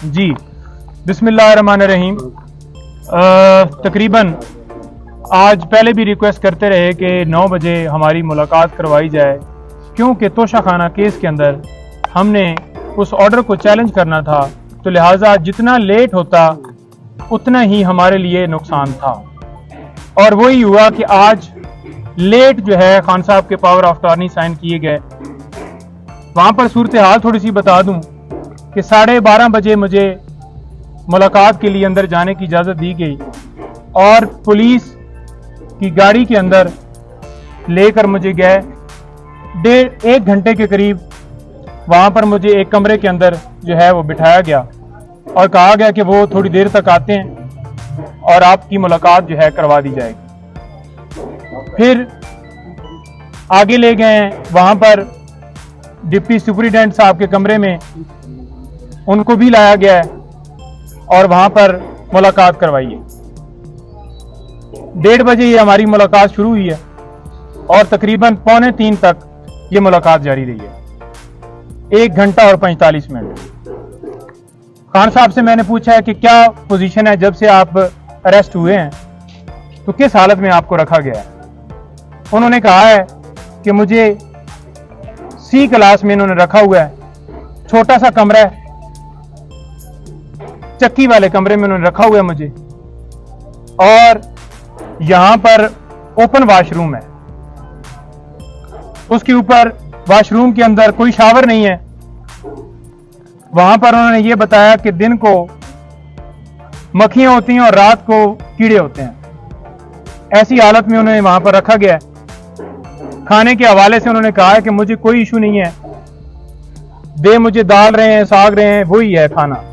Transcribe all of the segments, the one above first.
जी, बिस्मिल्लाहिर्रहमानिर्रहीम। तकरीबन आज पहले भी रिक्वेस्ट करते रहे कि 9 बजे हमारी मुलाकात करवाई जाए, क्योंकि तोशाखाना केस के अंदर हमने उस ऑर्डर को चैलेंज करना था, तो लिहाजा जितना लेट होता उतना ही हमारे लिए नुकसान था। और वही हुआ कि आज लेट जो है खान साहब के पावर ऑफ अटॉर्नी साइन किए गए। वहाँ पर सूरत हाल थोड़ी सी बता दूं कि 12:30 बजे मुझे मुलाकात के लिए अंदर जाने की इजाज़त दी गई और पुलिस की गाड़ी के अंदर लेकर मुझे गए। 1.5 घंटे के करीब वहाँ पर मुझे एक कमरे के अंदर जो है वो बिठाया गया और कहा गया कि वो थोड़ी देर तक आते हैं और आपकी मुलाकात जो है करवा दी जाएगी। फिर आगे ले गए, वहाँ पर डिप्टी सुपरिटेंडेंट साहब के कमरे में उनको भी लाया गया है और वहां पर मुलाकात करवाई है। 1:30 बजे ये हमारी मुलाकात शुरू हुई है और तकरीबन 2:45 तक ये मुलाकात जारी रही है, 1 घंटा और 45 मिनट। खान साहब से मैंने पूछा है कि क्या पोजीशन है जब से आप अरेस्ट हुए हैं, तो किस हालत में आपको रखा गया है। उन्होंने कहा है कि मुझे C क्लास में इन्होंने रखा हुआ है, छोटा सा कमरा है, चक्की वाले कमरे में उन्होंने रखा हुआ है मुझे, और यहां पर ओपन वॉशरूम है, उसके ऊपर वॉशरूम के अंदर कोई शावर नहीं है। वहां पर उन्होंने ये बताया कि दिन को मक्खियां होती हैं और रात को कीड़े होते हैं। ऐसी हालत में उन्हें वहां पर रखा गया है। खाने के हवाले से उन्होंने कहा है कि मुझे कोई इशू नहीं है, दे मुझे दाल रहे हैं, साग रहे हैं, वही है खाना,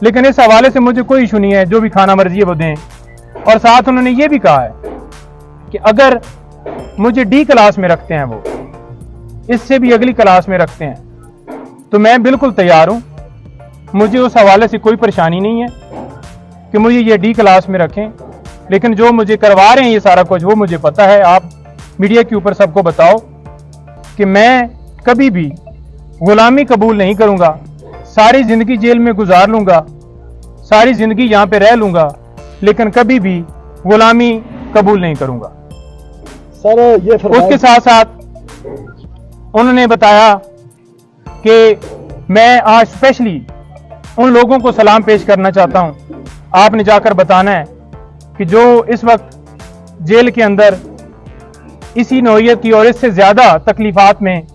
लेकिन इस हवाले से मुझे कोई इशू नहीं है, जो भी खाना मर्जी है वो दें। और साथ उन्होंने ये भी कहा है कि अगर मुझे D क्लास में रखते हैं, वो इससे भी अगली क्लास में रखते हैं, तो मैं बिल्कुल तैयार हूं, मुझे उस हवाले से कोई परेशानी नहीं है कि मुझे ये D क्लास में रखें। लेकिन जो मुझे करवा रहे हैं ये सारा कुछ, वो मुझे पता है। आप मीडिया के ऊपर सबको बताओ कि मैं कभी भी गुलामी कबूल नहीं करूंगा, सारी जिंदगी जेल में गुजार लूंगा, सारी जिंदगी यहां पे रह लूंगा, लेकिन कभी भी गुलामी कबूल नहीं करूंगा। सर ये उसके साथ साथ उन्होंने बताया कि मैं आज स्पेशली उन लोगों को सलाम पेश करना चाहता हूं, आपने जाकर बताना है कि जो इस वक्त जेल के अंदर इसी नौइयत की और इससे ज्यादा तकलीफात में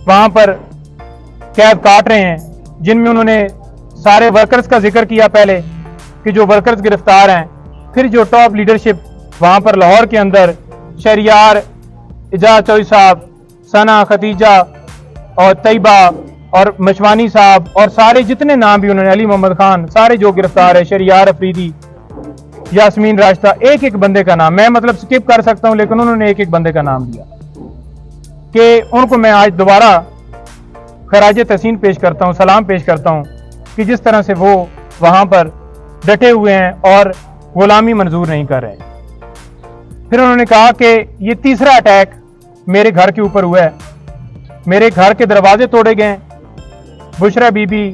वहां पर कैद काट रहे हैं, जिनमें उन्होंने सारे वर्कर्स का जिक्र किया पहले कि जो वर्कर्स गिरफ्तार हैं, फिर जो टॉप लीडरशिप वहां पर लाहौर के अंदर शहरियार इजाज चौधरी साहब, सना, खतीजा और तैयबा और मशवानी साहब और सारे जितने नाम भी उन्होंने, अली मोहम्मद खान, सारे जो गिरफ्तार है, शहरियार अफरीदी, यास्मीन राश्ता, एक एक बंदे का नाम मैं मतलब स्किप कर सकता हूं, लेकिन उन्होंने एक एक बंदे का नाम दिया कि उनको मैं आज दोबारा खराज तहसीन पेश करता हूं, सलाम पेश करता हूं कि जिस तरह से वो वहां पर डटे हुए हैं और गुलामी मंजूर नहीं कर रहे। फिर उन्होंने कहा कि ये तीसरा अटैक मेरे घर के ऊपर हुआ है, मेरे घर के दरवाजे तोड़े गए, बुशरा बीबी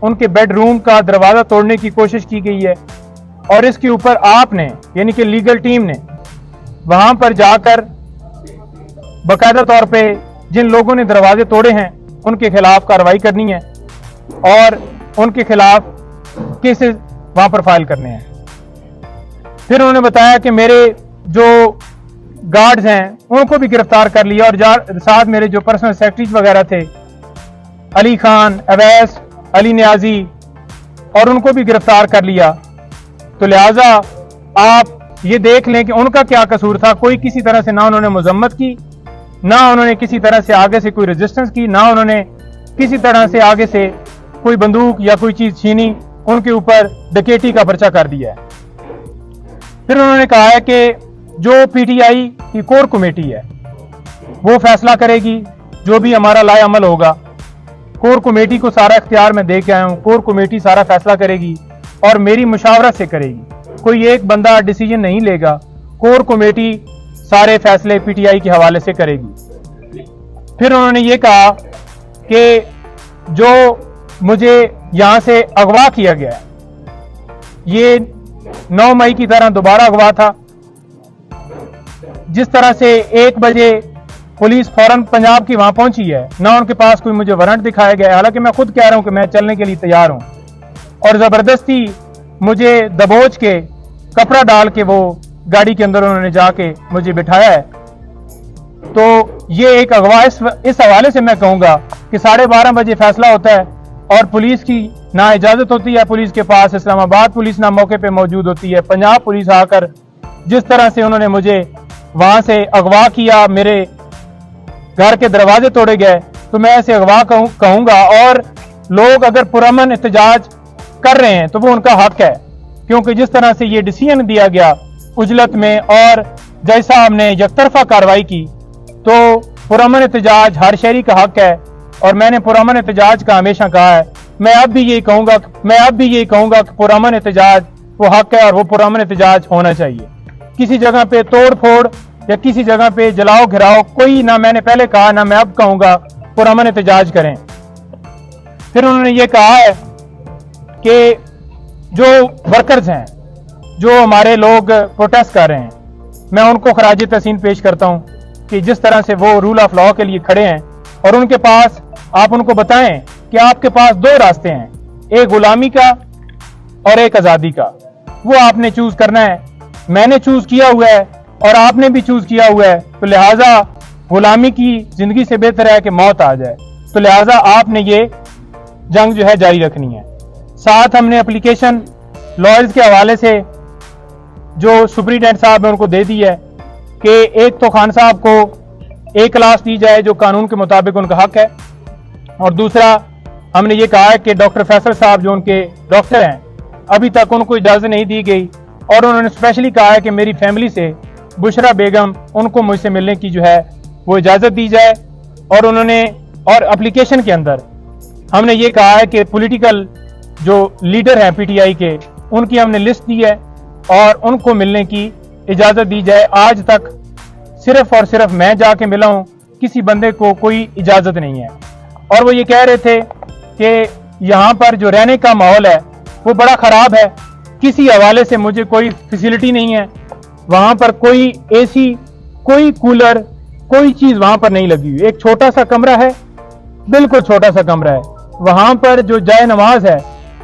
उनके बेडरूम का दरवाजा तोड़ने की कोशिश की गई है, और इसके ऊपर आपने यानी कि लीगल टीम ने वहां पर जाकर बाकायदा तौर पे जिन लोगों ने दरवाजे तोड़े हैं उनके खिलाफ कार्रवाई करनी है और उनके खिलाफ केसेस वहां पर फाइल करने हैं। फिर उन्होंने बताया कि मेरे जो गार्ड्स हैं उनको भी गिरफ्तार कर लिया और साथ मेरे जो पर्सनल सेक्रेटरीज वगैरह थे, अली खान, अवैस, अली नियाजी, और उनको भी गिरफ्तार कर लिया। तो लिहाजा आप ये देख लें कि उनका क्या कसूर था। कोई किसी तरह से ना उन्होंने मजम्मत की, ना उन्होंने किसी तरह से आगे से कोई रेजिस्टेंस की, ना उन्होंने किसी तरह से आगे से कोई बंदूक या कोई चीज छीनी, उनके ऊपर डकैती का पर्चा कर दिया है। फिर उन्होंने कहा है कि जो पीटीआई की कोर कमेटी है वो फैसला करेगी, जो भी हमारा लाए अमल होगा। कोर कमेटी को सारा इख्तियार मैं दे के आया हूं, कोर कमेटी सारा फैसला करेगी और मेरी मुशावरत से करेगी, कोई एक बंदा डिसीजन नहीं लेगा, कोर कमेटी सारे फैसले पीटीआई के हवाले से करेगी। फिर उन्होंने ये कहा कि जो मुझे यहां से अगवा किया गया है। ये 9 मई की तरह दोबारा अगवा था। जिस तरह से 1 बजे पुलिस फौरन पंजाब की वहां पहुंची है, ना उनके पास कोई मुझे वारंट दिखाया गया है, हालांकि मैं खुद कह रहा हूं कि मैं चलने के लिए तैयार हूं, और जबरदस्ती मुझे दबोच के कपड़ा डाल के वो गाड़ी के अंदर उन्होंने जाके मुझे बिठाया है। तो ये एक अगवा इस हवाले से मैं कहूंगा कि 12:30 बजे फैसला होता है और पुलिस की ना इजाजत होती है, पुलिस के पास इस्लामाबाद पुलिस ना मौके पे मौजूद होती है, पंजाब पुलिस आकर जिस तरह से उन्होंने मुझे वहां से अगवा किया, मेरे घर के दरवाजे तोड़े गए, तो मैं ऐसे अगवा कहूंगा। और लोग अगर पुरअमन एहतजाज कर रहे हैं तो वो उनका हक है, क्योंकि जिस तरह से ये डिसीजन दिया गया उजलत में और जैसा हमने यकतरफा कार्रवाई की, तो पुरअमन एहतजाज हर शहरी का हक है। और मैंने पुरअमन एहतजाज का हमेशा कहा है, मैं अब भी यही कहूंगा कि पुरअमन एहतजाज वो हक है और वो पुरअमन एहतजाज होना चाहिए। किसी जगह पे तोड़ फोड़ या किसी जगह पे जलाओ घिराओ कोई ना, मैंने पहले कहा ना मैं अब कहूंगा, पुरअमन एहतजाज करें। फिर उन्होंने ये कहा है कि जो वर्कर्स हैं, जो हमारे लोग प्रोटेस्ट कर रहे हैं, मैं उनको खराज तहसीन पेश करता हूं कि जिस तरह से वो रूल ऑफ लॉ के लिए खड़े हैं और उनके पास, आप उनको बताएं कि आपके पास 2 रास्ते हैं, एक गुलामी का और एक आजादी का। वो आपने चूज करना है। मैंने चूज किया हुआ है और आपने भी चूज किया हुआ है, तो लिहाजा गुलामी की जिंदगी से बेहतर है कि मौत आ जाए। तो लिहाजा आपने ये जंग जो है जारी रखनी है। साथ हमने एप्लीकेशन लॉयर्स के हवाले से जो सुप्रीटेंडेंट साहब ने उनको दे दी है कि एक तो खान साहब को एक क्लास दी जाए जो कानून के मुताबिक उनका हक है, और दूसरा हमने ये कहा है कि डॉक्टर फैसल साहब जो उनके डॉक्टर हैं, अभी तक उनको इजाजत नहीं दी गई, और उन्होंने स्पेशली कहा है कि मेरी फैमिली से बुशरा बेगम, उनको मुझसे मिलने की जो है वो इजाजत दी जाए। और उन्होंने, और एप्लीकेशन के अंदर हमने ये कहा है कि पॉलिटिकल जो लीडर हैं पीटीआई के, उनकी हमने लिस्ट दी है और उनको मिलने की इजाजत दी जाए। आज तक सिर्फ और सिर्फ मैं जाके मिला हूं, किसी बंदे को कोई इजाजत नहीं है। और वो ये कह रहे थे कि यहाँ पर जो रहने का माहौल है वो बड़ा खराब है, किसी हवाले से मुझे कोई फैसिलिटी नहीं है, वहां पर कोई एसी, कोई कूलर, कोई चीज वहां पर नहीं लगी हुई, एक छोटा सा कमरा है, बिल्कुल छोटा सा कमरा है। वहां पर जो जाए नमाज है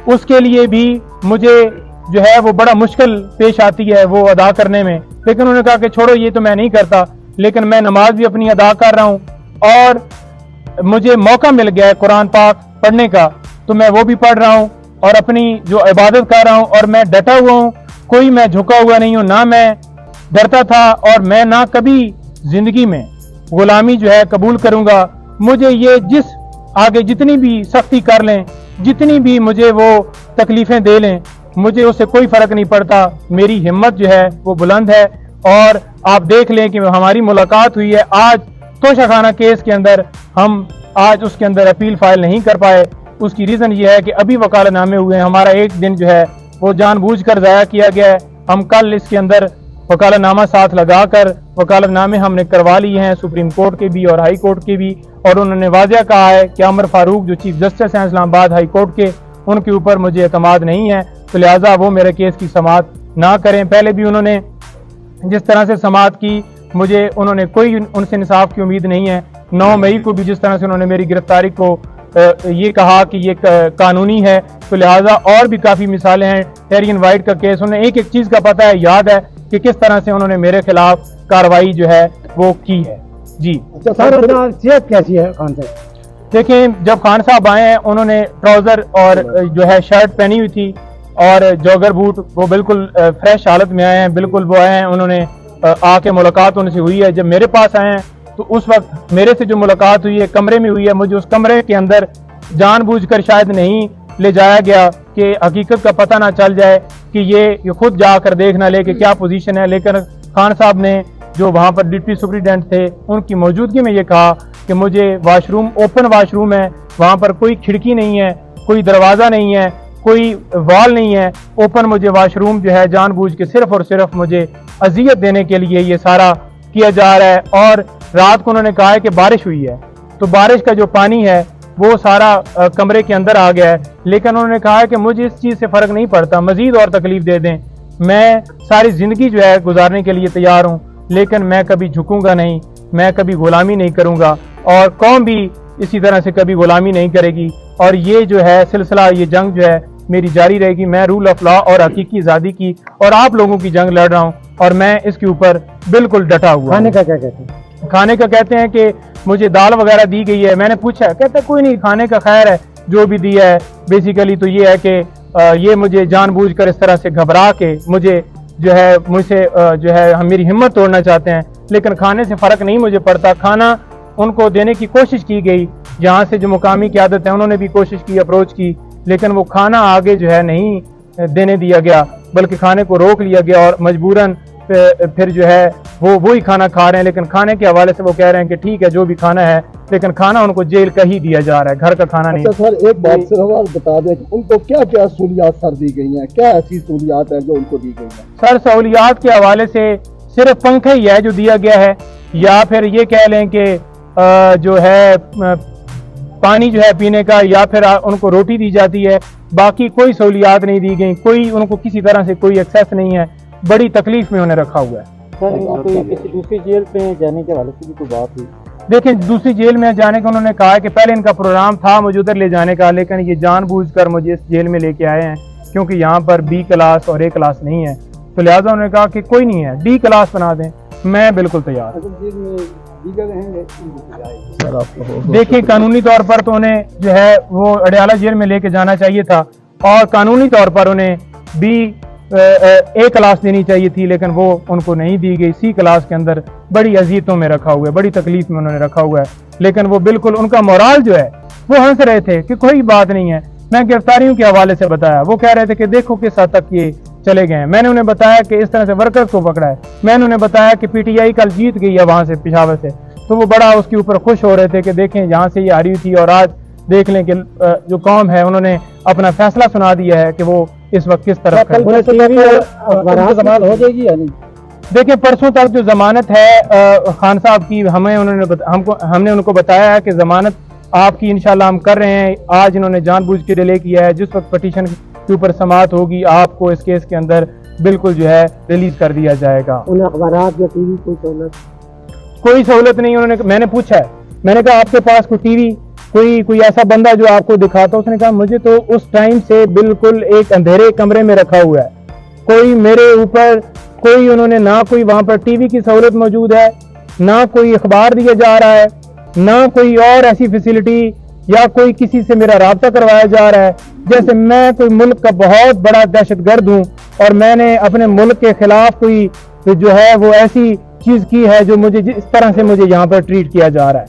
उसके लिए भी मुझे जो है वो बड़ा मुश्किल पेश आती है वो अदा करने में, लेकिन उन्होंने कहा कि छोड़ो ये तो मैं नहीं करता, लेकिन मैं नमाज भी अपनी अदा कर रहा हूं और मुझे मौका मिल गया है कुरान पाक पढ़ने का, तो मैं वो भी पढ़ रहा हूं और अपनी जो इबादत कर रहा हूं, और मैं डटा हुआ हूं, कोई मैं झुका हुआ नहीं हूं, ना मैं डरता था और मैं ना कभी जिंदगी में गुलामी जो है कबूल करूंगा। मुझे ये जिस आगे जितनी भी सख्ती कर लें, जितनी भी मुझे वो तकलीफें दे लें, मुझे उससे कोई फर्क नहीं पड़ता। मेरी हिम्मत जो है वो बुलंद है। और आप देख लें कि हमारी मुलाकात हुई है आज तोशाखाना केस के अंदर, हम आज उसके अंदर अपील फाइल नहीं कर पाए। उसकी रीजन ये है कि अभी वकालतनामे हुए हैं, हमारा एक दिन जो है वो जानबूझकर ज़ाया किया गया है। हम कल इसके अंदर वकालतनामा साथ लगाकर वकालतनामे हमने करवा लिए हैं, सुप्रीम कोर्ट के भी और हाई कोर्ट के भी, और उन्होंने वाज़ह कहा है कि अमर फारूक जो चीफ जस्टिस हैं इस्लामाबाद हाई कोर्ट के, उनके ऊपर मुझे एतमाद नहीं है, तो लिहाजा वो मेरे केस की समाअत ना करें। पहले भी उन्होंने जिस तरह से समाअत की, मुझे उन्होंने कोई उनसे इंसाफ की उम्मीद नहीं है। 9 मई को भी जिस तरह से उन्होंने मेरी गिरफ्तारी को ये कहा कि ये कानूनी है, तो लिहाजा और भी काफ़ी मिसालें हैं। टेरियन वाइट का केस, उन्हें एक एक चीज़ का पता है, याद है कि किस तरह से उन्होंने मेरे खिलाफ कार्रवाई जो है वो की है। जी अच्छा सर, सेहत कैसी है खान साहब? देखें, जब खान साहब आए हैं उन्होंने ट्राउजर और जो है शर्ट पहनी हुई थी और जॉगर बूट, वो बिल्कुल फ्रेश हालत में आए हैं, बिल्कुल वो आए हैं, उन्होंने आके मुलाकात उनसे हुई है। जब मेरे पास आए हैं तो उस वक्त मेरे से जो मुलाकात हुई है कमरे में हुई है। मुझे उस कमरे के अंदर जानबूझकर शायद नहीं ले जाया गया कि हकीकत का पता ना चल जाए कि ये खुद जाकर देख ना ले कि क्या पोजीशन है, लेकिन खान साहब ने जो वहाँ पर डिप्टी सुप्रीटेंडेंट थे उनकी मौजूदगी में ये कहा कि मुझे वाशरूम, ओपन वाशरूम है, वहाँ पर कोई खिड़की नहीं है, कोई दरवाज़ा नहीं है, कोई वॉल नहीं है, ओपन मुझे वाशरूम जो है जानबूझ के सिर्फ और सिर्फ मुझे अजियत देने के लिए ये सारा किया जा रहा है। और रात को उन्होंने कहा है कि बारिश हुई है, तो बारिश का जो पानी है वो सारा कमरे के अंदर आ गया है, लेकिन उन्होंने कहा है कि मुझे इस चीज़ से फ़र्क नहीं पड़ता, मज़ीद और तकलीफ दे दें, मैं सारी ज़िंदगी जो है गुजारने के लिए तैयार हूँ, लेकिन मैं कभी झुकूंगा नहीं, मैं कभी गुलामी नहीं करूँगा और कौम भी इसी तरह से कभी गुलामी नहीं करेगी। और ये जो है सिलसिला, ये जंग जो है मेरी जारी रहेगी। मैं रूल ऑफ लॉ और हकीकी आज़ादी की और आप लोगों की जंग लड़ रहा हूँ और मैं इसके ऊपर बिल्कुल डटा हुआ। खाने का क्या कहते हैं? खाने का कहते हैं कि मुझे दाल वगैरह दी गई है, मैंने पूछा, कहते कोई नहीं, खाने का खैर है, जो भी दिया है। बेसिकली तो ये है कि ये मुझे जानबूझकर इस तरह से घबरा के मुझे जो है मुझसे जो है हम मेरी हिम्मत तोड़ना चाहते हैं, लेकिन खाने से फ़र्क नहीं मुझे पड़ता। खाना उनको देने की कोशिश की गई, जहाँ से जो मुकामी क़यादत है उन्होंने भी कोशिश की, अप्रोच की, लेकिन वो खाना आगे जो है नहीं देने दिया गया, बल्कि खाने को रोक लिया गया और मजबूरन फिर जो है वो वही खाना खा रहे हैं। लेकिन खाने के हवाले से वो कह रहे हैं कि ठीक है जो भी खाना है, लेकिन खाना उनको जेल का ही दिया जा रहा है, घर का खाना नहीं। अच्छा सर, एक बात सिर्फ आप बता दें कि उनको क्या क्या सहूलियात सर दी गई हैं, क्या ऐसी सहूलियात है जो उनको दी गई हैं? सर सहूलियात के हवाले से सिर्फ पंखा ही है जो दिया गया है, या फिर ये कह लें कि जो है पानी जो है पीने का, या फिर उनको रोटी दी जाती है। बाकी कोई सहूलियात नहीं दी गई, कोई उनको किसी तरह से कोई एक्सेस नहीं है। बड़ी तकलीफ में उन्हें रखा हुआ है। सर कोई किसी दूसरी जेल पे जाने के हवाले से भी कोई बात हुई? देखिए दूसरी जेल में जाने का उन्होंने कहा है कि पहले इनका प्रोग्राम था मुझे उधर ले जाने का, लेकिन ये जानबूझकर मुझे इस जेल में लेके आए हैं क्योंकि यहाँ पर बी क्लास और ए क्लास नहीं है, तो लिहाजा उन्होंने कहा कि कोई नहीं है, डी क्लास बना दें। मैं बिल्कुल तैयार। देखिए कानूनी तौर पर तो उन्हें जो है वो अडयाला जेल में लेके जाना चाहिए था और कानूनी तौर पर उन्हें बी ए क्लास देनी चाहिए थी, लेकिन वो उनको नहीं दी गई। सी क्लास के अंदर बड़ी अजीयतों में रखा हुआ है, बड़ी तकलीफ में उन्होंने रखा हुआ है, लेकिन वो बिल्कुल उनका मोराल जो है वो हंस रहे थे कि कोई बात नहीं है। मैं गिरफ्तारियों के हवाले से बताया, वो कह रहे थे कि देखो किस हद तक ये चले गए हैं। मैंने उन्हें बताया कि इस तरह से वर्कर्स को पकड़ा है, मैंने उन्हें बताया कि पीटीआई कल जीत गई है वहां से, पेशावर से, तो वो बड़ा उसके ऊपर खुश हो रहे थे कि देखें यहाँ से ये हारी थी और आज देख लें कि जो कौम है उन्होंने अपना फैसला सुना दिया है कि वो इस वक्त किस तरफ है। हो जाएगी या नहीं? देखिए परसों तक जो जमानत है खान साहब की, हमने उनको बताया है कि जमानत आपकी इंशाल्लाह हम कर रहे हैं। आज इन्होंने जानबूझ के डिले किया है, जिस वक्त पटिशन के ऊपर समाअत होगी आपको इस केस के अंदर बिल्कुल जो है रिलीज कर दिया जाएगा। उन अखबारात या टीवी कोई सहूलत नहीं उन्होंने, मैंने पूछा है, मैंने कहा आपके पास कोई टीवी, कोई ऐसा बंदा जो आपको दिखाता? उसने कहा मुझे तो उस टाइम से बिल्कुल एक अंधेरे कमरे में रखा हुआ है, कोई मेरे ऊपर कोई उन्होंने ना कोई वहां पर टीवी की सहूलत मौजूद है, ना कोई अखबार दिया जा रहा है, ना कोई और ऐसी फैसिलिटी या कोई किसी से मेरा राब्ता करवाया जा रहा है जैसे मैं कोई मुल्क का बहुत बड़ा दहशतगर्द हूं और मैंने अपने मुल्क के खिलाफ कोई जो है वो ऐसी चीज की है जो मुझे जिस तरह से मुझे यहाँ पर ट्रीट किया जा रहा है।